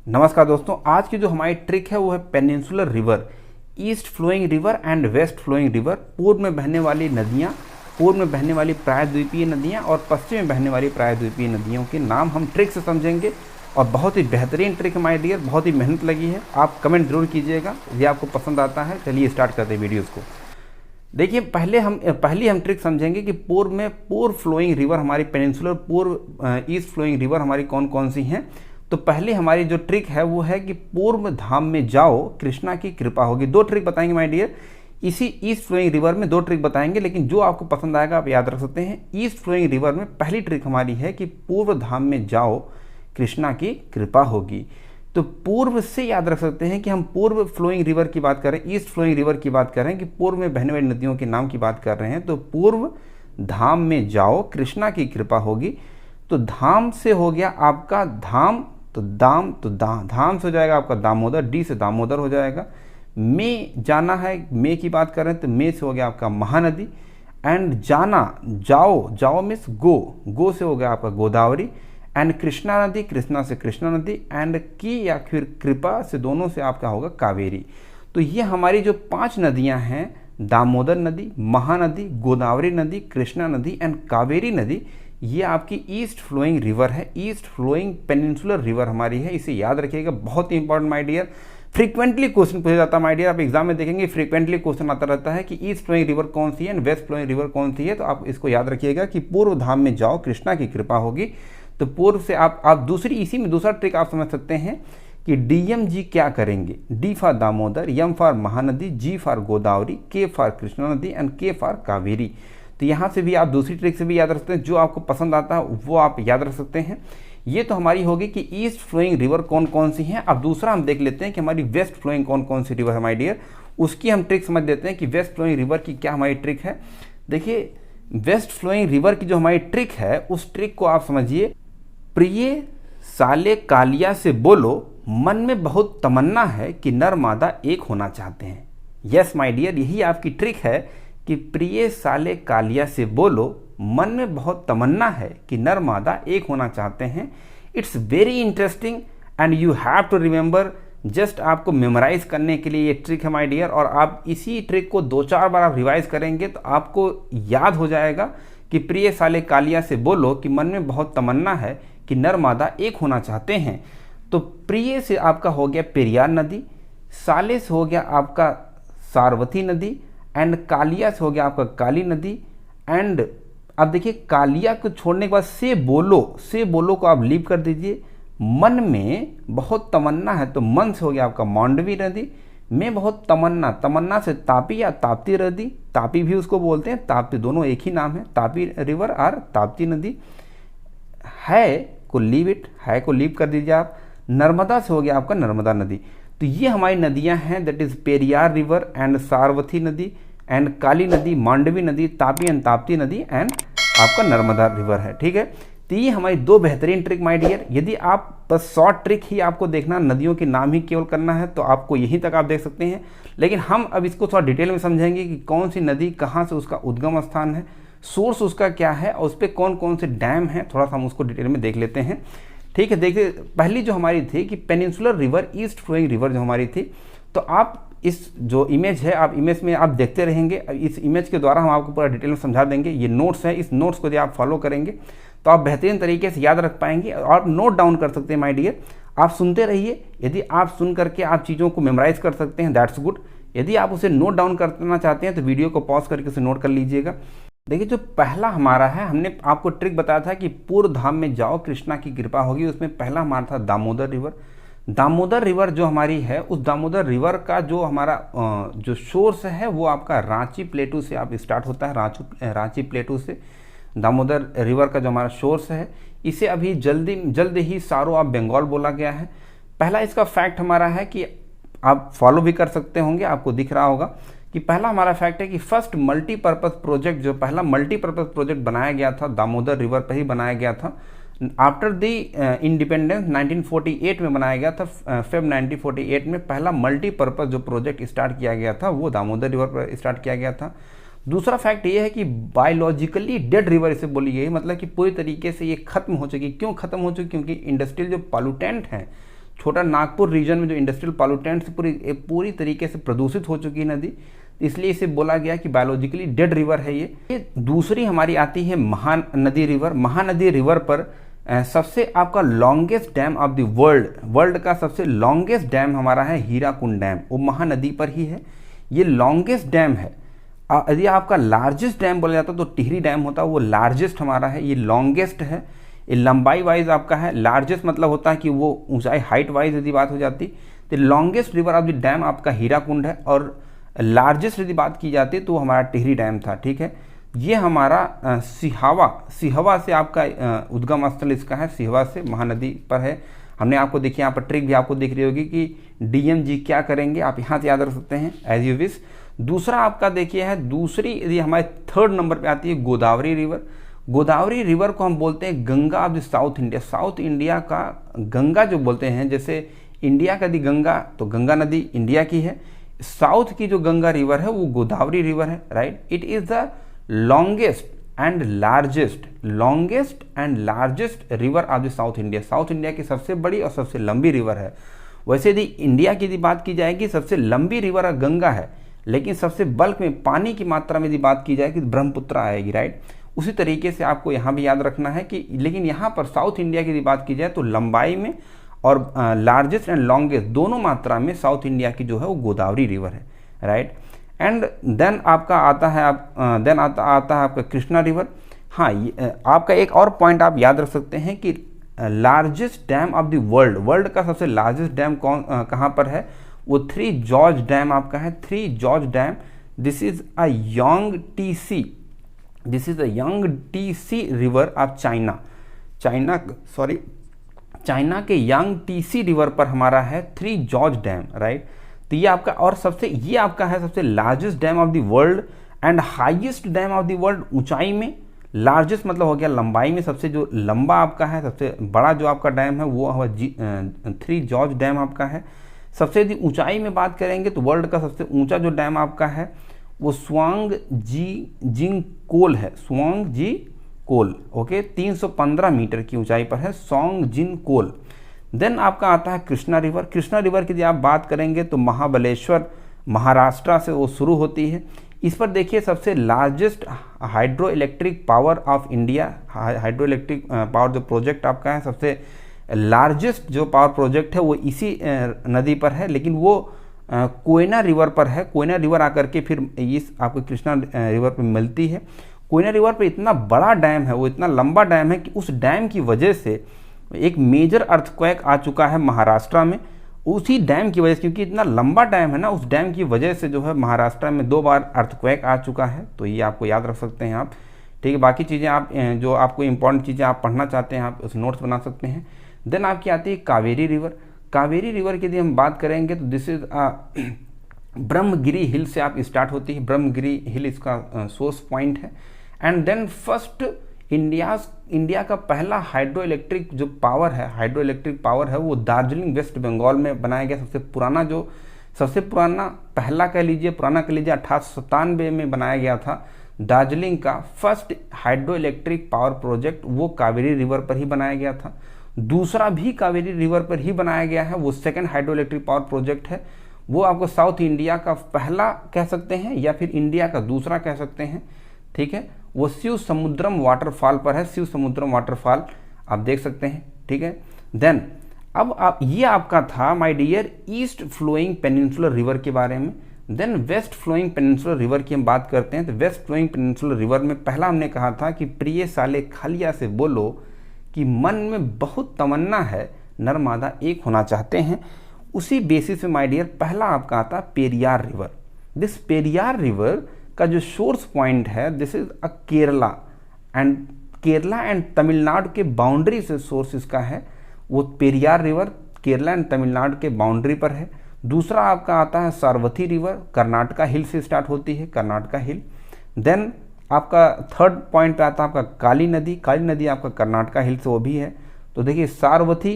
नमस्कार दोस्तों, आज की जो हमारी ट्रिक है वो है peninsular river, east flowing river and west flowing river. पूर्व में बहने वाली नदियाँ, पूर्व में बहने वाली प्रायद्वीपीय नदियाँ और पश्चिम में बहने वाली प्रायद्वीपीय नदियों के नाम हम ट्रिक से समझेंगे। और बहुत ही बेहतरीन ट्रिक है माय डियर, बहुत ही मेहनत लगी है। आप कमेंट जरूर कीजिएगा यदि आपको पसंद आता है। चलिए स्टार्ट करते हैं वीडियोज़ को। देखिए पहले हम ट्रिक समझेंगे कि पूर्व फ्लोइंग रिवर हमारी पेनिनसुलर पूर्व ईस्ट फ्लोइंग रिवर हमारी कौन कौन सी हैं। तो पहले हमारी जो ट्रिक है वो है कि पूर्व धाम में जाओ कृष्णा की कृपा होगी। दो ट्रिक बताएंगे माय डियर, इसी ईस्ट फ्लोइंग रिवर में दो ट्रिक बताएंगे, लेकिन जो आपको पसंद आएगा आप याद रख सकते हैं। ईस्ट फ्लोइंग रिवर में पहली ट्रिक हमारी है कि पूर्व धाम में जाओ कृष्णा की कृपा होगी। तो पूर्व से याद रख सकते हैं कि हम पूर्व फ्लोइंग रिवर की बात करें, ईस्ट फ्लोइंग रिवर की बात करें कि पूर्व में बहने वाली नदियों के नाम की बात कर रहे हैं। तो पूर्व धाम में जाओ कृष्णा की कृपा होगी। तो धाम से हो गया आपका धाम, तो धाम से हो जाएगा आपका दामोदर, डी से दामोदर हो जाएगा। में जाना है, में की बात कर रहे हैं तो में से हो गया आपका महानदी। एंड जाना, जाओ मीन्स गो से हो गया आपका गोदावरी। एंड कृष्णा नदी, कृष्णा से कृष्णा नदी। एंड की या फिर कृपा से दोनों से आपका होगा कावेरी। तो ये हमारी जो 5 नदियां हैं, दामोदर नदी, महानदी, गोदावरी नदी, कृष्णा नदी एंड कावेरी नदी, ये आपकी ईस्ट फ्लोइंग रिवर है, ईस्ट फ्लोइंग पेनिनसुलर रिवर हमारी है। इसे याद रखिएगा, बहुत ही important my dear. Frequently question पूछा जाता है माय डियर, आप एग्जाम में देखेंगे फ्रीक्वेंटली क्वेश्चन आता रहता है कि ईस्ट फ्लोइंग रिवर कौन सी है एंड वेस्ट फ्लोइंग रिवर कौन सी है। तो आप इसको याद रखिएगा कि पूर्व धाम में जाओ कृष्णा की कृपा होगी। तो पूर्व से आप दूसरी, इसी में दूसरा ट्रिक आप समझ सकते हैं कि DMG क्या करेंगे। D for Damodar, M for Mahanadi, G for Godavari, K for Krishna नदी एंड के फॉर कावेरी। तो यहाँ से भी आप दूसरी ट्रिक से भी याद रख सकते हैं, जो आपको पसंद आता है वो आप याद रख सकते हैं। ये तो हमारी होगी कि ईस्ट फ्लोइंग रिवर कौन कौन सी हैं। अब दूसरा हम देख लेते हैं कि हमारी वेस्ट फ्लोइंग कौन कौन सी रिवर है माय डियर। उसकी हम ट्रिक समझ लेते हैं कि वेस्ट फ्लोइंग रिवर की क्या हमारी ट्रिक है। देखिए वेस्ट फ्लोइंग रिवर की जो हमारी ट्रिक है उस ट्रिक को आप समझिए। प्रिय साले कालिया से बोलो, मन में बहुत तमन्ना है कि नर मादा एक होना चाहते हैं। यस माय डियर, यही आपकी ट्रिक है कि प्रिय साले कालिया से बोलो, मन में बहुत तमन्ना है कि नर मादा एक होना चाहते हैं। It's very interesting and you have to remember. Just आपको मेमोराइज करने के लिए ये ट्रिक है माय डियर, और आप इसी ट्रिक को 2-4 बार आप रिवाइज करेंगे तो आपको याद हो जाएगा कि प्रिय साले कालिया से बोलो कि मन में बहुत तमन्ना है कि नर मादा एक होना चाहते हैं। तो प्रिय से आपका हो गया पेरियार नदी, साले से हो गया आपका सारवती नदी एंड कालिया से हो गया आपका काली नदी। एंड अब देखिए कालिया को छोड़ने के बाद से बोलो को आप लीव कर दीजिए। मन में बहुत तमन्ना है तो मन से हो गया आपका मांडवी नदी। में बहुत तमन्ना से तापी या ताप्ती नदी, तापी भी उसको बोलते हैं, ताप्ती दोनों एक ही नाम है, तापी रिवर और ताप्ती नदी। है को लीव कर दीजिए आप। नर्मदा से हो गया आपका नर्मदा नदी। तो ये हमारी नदियां हैं, that is Periyar river and Sharavati नदी एंड काली नदी, मांडवी नदी, तापी एंड ताप्ती नदी एंड आपका नर्मदा रिवर है। ठीक है, तो ये हमारी 2 बेहतरीन ट्रिक माय डियर। यदि आप बस शॉर्ट ट्रिक ही आपको देखना, नदियों के नाम ही केवल करना है तो आपको यहीं तक आप देख सकते हैं। लेकिन हम अब इसको थोड़ा डिटेल में समझेंगे कि कौन सी नदी कहाँ से उसका उद्गम स्थान है, सोर्स उसका क्या है और उस पर कौन कौन से डैम हैं, थोड़ा सा हम उसको डिटेल में देख लेते हैं। ठीक है, देखिए पहली जो हमारी थी कि peninsular river, east flowing river जो हमारी थी। तो आप इस जो इमेज है, आप इमेज में आप देखते रहेंगे, इस इमेज के द्वारा हम आपको पूरा डिटेल में समझा देंगे। ये नोट्स है, इस नोट्स को यदि आप फॉलो करेंगे तो आप बेहतरीन तरीके से याद रख पाएंगे और नोट डाउन कर सकते हैं माय डियर। आप सुनते रहिए, यदि आप सुन करके आप चीज़ों को मेमोराइज कर सकते हैं दैट्स गुड। यदि आप उसे नोट डाउन करना चाहते हैं तो वीडियो को पॉज करके उसे नोट कर लीजिएगा। देखिए जो पहला हमारा है, हमने आपको ट्रिक बताया था कि पूर्व धाम में जाओ कृष्णा की कृपा होगी। उसमें पहला हमारा था दामोदर रिवर। दामोदर रिवर जो हमारी है, उस दामोदर रिवर का जो हमारा जो सोर्स है वो आपका रांची प्लेटू से आप स्टार्ट होता है। रांची प्लेटू से दामोदर रिवर का जो हमारा सोर्स है, इसे अभी जल्द ही सारो ऑफ बंगाल बोला गया है। पहला इसका फैक्ट हमारा है कि आप फॉलो भी कर सकते होंगे, आपको दिख रहा होगा कि पहला हमारा फैक्ट है कि फर्स्ट मल्टीपर्पज़ प्रोजेक्ट, जो पहला मल्टीपर्पज़ प्रोजेक्ट बनाया गया था दामोदर रिवर पर ही बनाया गया था। आफ्टर द इंडिपेंडेंस 1948 में बनाया गया था। फेब 1948 में पहला मल्टीपर्पज़ जो प्रोजेक्ट स्टार्ट किया गया था वो दामोदर रिवर पर स्टार्ट किया गया था। दूसरा फैक्ट ये है कि बायोलॉजिकली डेड रिवर इसे बोली गई, मतलब कि पूरी तरीके से ये खत्म हो चुकी। क्यों खत्म हो चुकी? क्योंकि इंडस्ट्रियल जो पॉल्यूटेंट हैं, छोटा नागपुर रीजन में जो इंडस्ट्रियल पॉल्यूटेंट्स पूरी तरीके से प्रदूषित हो चुकी है नदी, इसलिए इसे बोला गया कि बायोलॉजिकली डेड रिवर है ये। दूसरी हमारी आती है महानदी रिवर। महानदी रिवर पर सबसे आपका longest dam of the world का सबसे लॉन्गेस्ट डैम हमारा है हीराकुंड डैम, वो महानदी पर ही है। ये लॉन्गेस्ट डैम है। यदि आपका लार्जेस्ट डैम बोला जाता तो टिहरी डैम होता, वो लार्जेस्ट हमारा है, ये लॉन्गेस्ट है। ये लंबाई वाइज आपका है, लार्जेस्ट मतलब होता है कि वो ऊंचाई हाइट वाइज यदि बात हो जाती तो longest river of the dam आपका हीराकुंड है, और लार्जेस्ट यदि बात की जाती तो हमारा टिहरी डैम था। ठीक है, ये हमारा सिहवा से आपका उद्गम स्थल इसका है, सिहवा से महानदी पर है। हमने आपको देखिए यहाँ पर ट्रिक भी आपको दिख रही होगी कि डीएमजी क्या करेंगे, आप यहाँ से याद रख सकते हैं एज यू विश। दूसरा आपका देखिए है, दूसरी यदि हमारे थर्ड नंबर पे आती है गोदावरी रिवर। गोदावरी रिवर को हम बोलते हैं Ganga of the south India. South India का गंगा जो बोलते हैं, जैसे इंडिया का दी गंगा तो गंगा नदी इंडिया की है, साउथ की जो गंगा रिवर है वो गोदावरी रिवर है, right. It is the longest and largest river of the south India. South India की सबसे बड़ी और सबसे लंबी रिवर है। वैसे यदि इंडिया की यदि बात की जाएगी, सबसे लंबी रिवर गंगा है, लेकिन सबसे बल्क में पानी की मात्रा में यदि बात की जाएगी तो ब्रह्मपुत्र आएगी, राइट। उसी तरीके से आपको यहाँ भी याद रखना है कि लेकिन यहाँ पर साउथ इंडिया की यदि बात की जाए तो लंबाई में और लार्जेस्ट एंड लॉन्गेस्ट दोनों मात्रा में साउथ इंडिया की जो है वो गोदावरी रिवर है, राइट। एंड देन आपका आता है आता है आपका कृष्णा रिवर। हाँ, आपका एक और पॉइंट आप याद रख सकते हैं कि largest dam of the world का सबसे लार्जेस्ट डैम कहाँ पर है, वो 3 जॉर्ज डैम आपका है। 3 George dam, this is a young TC river of China के यंग टीसी रिवर पर हमारा है 3 जॉर्ज डैम, राइट। तो ये आपका और ये आपका है सबसे largest dam of the world and highest dam of the world. ऊंचाई में लार्जेस्ट मतलब हो गया लंबाई में सबसे जो लंबा आपका है, सबसे बड़ा जो आपका डैम है वो 3 जॉर्ज डैम आपका है। सबसे यदि ऊंचाई में बात करेंगे तो वर्ल्ड का सबसे ऊंचा जो डैम आपका है वो स्वांगजिंगकोल है, स्वांगजिंगकोल, ओके, 315 मीटर की ऊंचाई पर है स्वांगजिंगकोल। देन आपका आता है कृष्णा रिवर। कृष्णा रिवर की यदि आप बात करेंगे तो महाबलेश्वर महाराष्ट्र से वो शुरू होती है। इस पर देखिए सबसे largest hydro electric power of India, hydro electric power जो प्रोजेक्ट आपका है, सबसे लार्जेस्ट जो पावर प्रोजेक्ट है वो इसी नदी पर है, लेकिन वो कोयना रिवर पर है। कोयना रिवर आकर के फिर इस आपको कृष्णा रिवर पर मिलती है। कोयना रिवर पर इतना बड़ा डैम है, वो इतना लंबा डैम है कि उस डैम की वजह से एक मेजर अर्थक्वेक आ चुका है महाराष्ट्र में, उसी डैम की वजह से, क्योंकि इतना लंबा डैम है ना, उस डैम की वजह से जो है महाराष्ट्र में 2 बार अर्थक्वेक आ चुका है। तो ये आपको याद रख सकते हैं आप, ठीक है। बाकी चीज़ें आप जो आपको इंपॉर्टेंट चीज़ें आप पढ़ना चाहते हैं आप उस नोट्स बना सकते हैं। देन आपकी आती है कावेरी रिवर। कावेरी रिवर की यदि हम बात करेंगे तो दिस इज ब्रह्मगिरी हिल से आप स्टार्ट होती है, ब्रह्मगिरी हिल इसका सोर्स पॉइंट है। एंड देन फर्स्ट इंडिया का पहला हाइड्रो इलेक्ट्रिक जो पावर है वो दार्जिलिंग वेस्ट बंगाल में बनाया गया। सबसे पुराना पुराना कह लीजिए 1897 में बनाया गया था दार्जिलिंग का first hydro electric power project, वो कावेरी रिवर पर ही बनाया गया था। दूसरा भी कावेरी रिवर पर ही बनाया गया है, वो second hydro electric power project है, वो आपको साउथ इंडिया का पहला कह सकते हैं या फिर इंडिया का दूसरा कह सकते हैं, ठीक है। वो शिव समुद्रम वाटरफॉल पर है, शिव समुद्रम वाटरफॉल आप देख सकते हैं, ठीक है। देन अब ये आपका था my dear east flowing peninsular river के बारे में। Then west flowing peninsular river की हम बात करते हैं। तो वेस्ट फ्लोइंग पेनिनसुलर रिवर में पहला हमने कहा था कि प्रिय साले खलिया से बोलो कि मन में बहुत तमन्ना है, नर्मदा एक होना चाहते हैं। उसी बेसिस पे माय डियर पहला आपका आता Periyar river. This Periyar river का जो सोर्स पॉइंट है this is a Kerala and Tamil Nadu के बाउंड्री से सोर्स इसका है, वो पेरियार रिवर केरला एंड तमिलनाडु के बाउंड्री पर है। दूसरा आपका आता है सारवती रिवर, कर्नाटका हिल से स्टार्ट होती है, कर्नाटका हिल। देन आपका थर्ड पॉइंट पे आता है आपका काली नदी आपका कर्नाटका हिल से वो भी है। तो देखिए सारवती,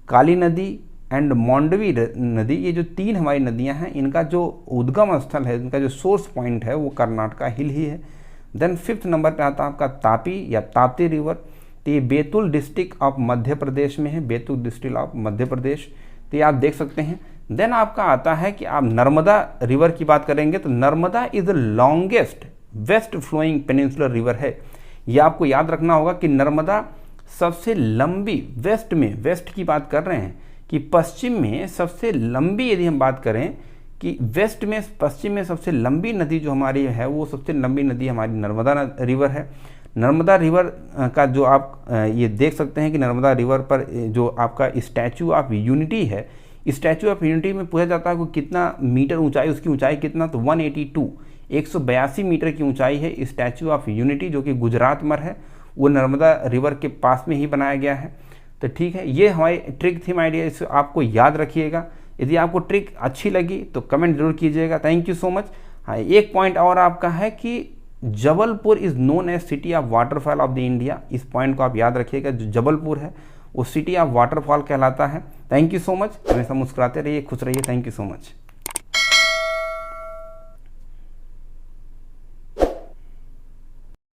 काली नदी एंड मांडवी नदी, ये जो 3 हमारी नदियां हैं, इनका जो उद्गम स्थल है, इनका जो सोर्स पॉइंट है वो कर्नाटका हिल ही है। देन 5th नंबर पे आता है आपका तापी या ताप्ती रिवर। तो ये बैतूल डिस्ट्रिक्ट ऑफ मध्य प्रदेश में है, बैतूल डिस्ट्रिक्ट ऑफ मध्य प्रदेश। तो ये आप देख सकते हैं। देन आपका आता है कि आप नर्मदा रिवर की बात करेंगे तो Narmada is the longest west flowing peninsular river है। ये आपको याद रखना होगा कि नर्मदा सबसे लंबी वेस्ट में, वेस्ट की बात कर रहे हैं कि पश्चिम में सबसे लंबी, यदि हम बात करें कि वेस्ट में पश्चिम में सबसे लंबी नदी जो हमारी है वो सबसे लंबी नदी हमारी नर्मदा रिवर है। नर्मदा रिवर का जो आप ये देख सकते हैं कि नर्मदा रिवर पर जो आपका स्टैचू ऑफ यूनिटी है, स्टैचू ऑफ यूनिटी में पूछा जाता है कि कितना मीटर ऊंचाई, उसकी ऊंचाई कितना, तो 182 मीटर की ऊंचाई है स्टैचू ऑफ यूनिटी, जो कि गुजरात में है, वो नर्मदा रिवर के पास में ही बनाया गया है। तो ठीक है, ये हमारी ट्रिक थी माय डियर, इसे आपको याद रखिएगा। यदि आपको ट्रिक अच्छी लगी तो कमेंट जरूर कीजिएगा। Thank you so much. हाँ, एक पॉइंट और आपका है कि Jabalpur is known as city of waterfall of the India. इस पॉइंट को आप याद रखिएगा, जो जबलपुर है वो सिटी ऑफ वाटरफॉल कहलाता है। Thank you so much. हमेशा मुस्कुराते रहिए, खुश रहिए। Thank you so much.